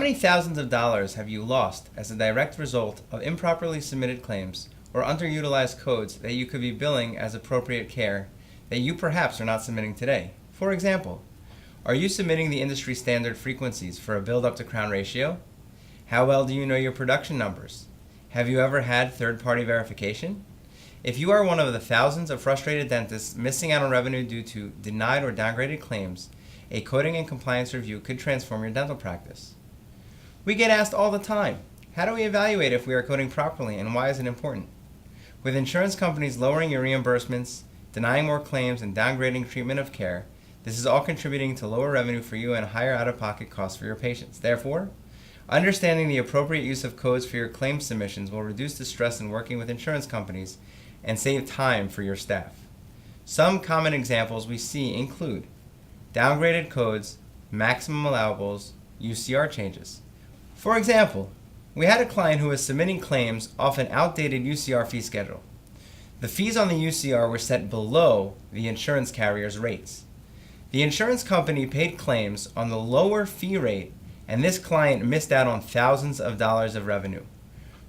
many thousands of dollars have you lost as a direct result of improperly submitted claims or underutilized codes that you could be billing as appropriate care that you perhaps are not submitting today? For example, are you submitting the industry standard frequencies for a build-up to crown ratio? How well do you know your production numbers? Have you ever had third-party verification? If you are one of the thousands of frustrated dentists missing out on revenue due to denied or downgraded claims, a coding and compliance review could transform your dental practice. We get asked all the time, how do we evaluate if we are coding properly and why is it important? With insurance companies lowering your reimbursements, denying more claims, and downgrading treatment of care, this is all contributing to lower revenue for you and higher out-of-pocket costs for your patients. Therefore, understanding the appropriate use of codes for your claim submissions will reduce the stress in working with insurance companies and save time for your staff. Some common examples we see include downgraded codes, maximum allowables, UCR changes. For example, we had a client who was submitting claims off an outdated UCR fee schedule. The fees on the UCR were set below the insurance carrier's rates. The insurance company paid claims on the lower fee rate, and this client missed out on thousands of dollars of revenue.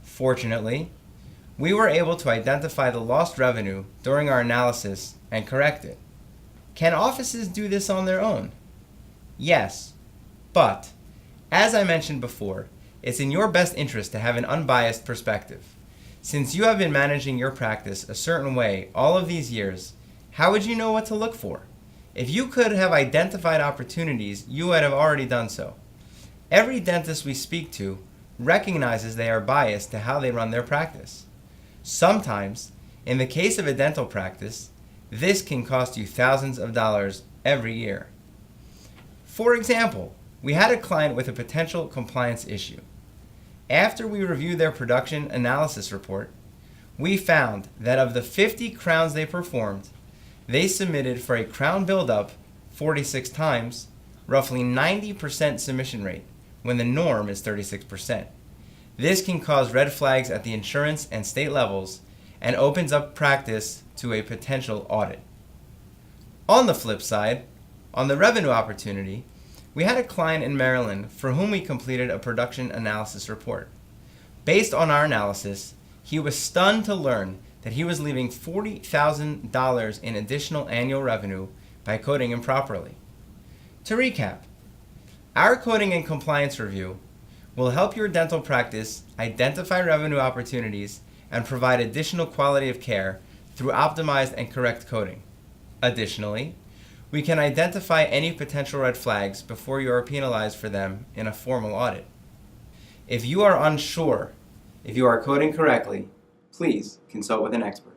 Fortunately, we were able to identify the lost revenue during our analysis and correct it. Can offices do this on their own? Yes, but as I mentioned before, it's in your best interest to have an unbiased perspective. Since you have been managing your practice a certain way all of these years, how would you know what to look for? If you could have identified opportunities, you would have already done so. Every dentist we speak to recognizes they are biased to how they run their practice. Sometimes, in the case of a dental practice, this can cost you thousands of dollars every year. For example, we had a client with a potential compliance issue. After we reviewed their production analysis report, we found that of the 50 crowns they performed, they submitted for a crown buildup 46 times, roughly 90% submission rate, when the norm is 36%. This can cause red flags at the insurance and state levels and opens up practice to a potential audit. On the flip side, on the revenue opportunity, we had a client in Maryland for whom we completed a production analysis report. Based on our analysis, he was stunned to learn that he was leaving $40,000 in additional annual revenue by coding improperly. To recap, our coding and compliance review will help your dental practice identify revenue opportunities and provide additional quality of care through optimized and correct coding. Additionally, we can identify any potential red flags before you are penalized for them in a formal audit. If you are unsure if you are coding correctly, please consult with an expert.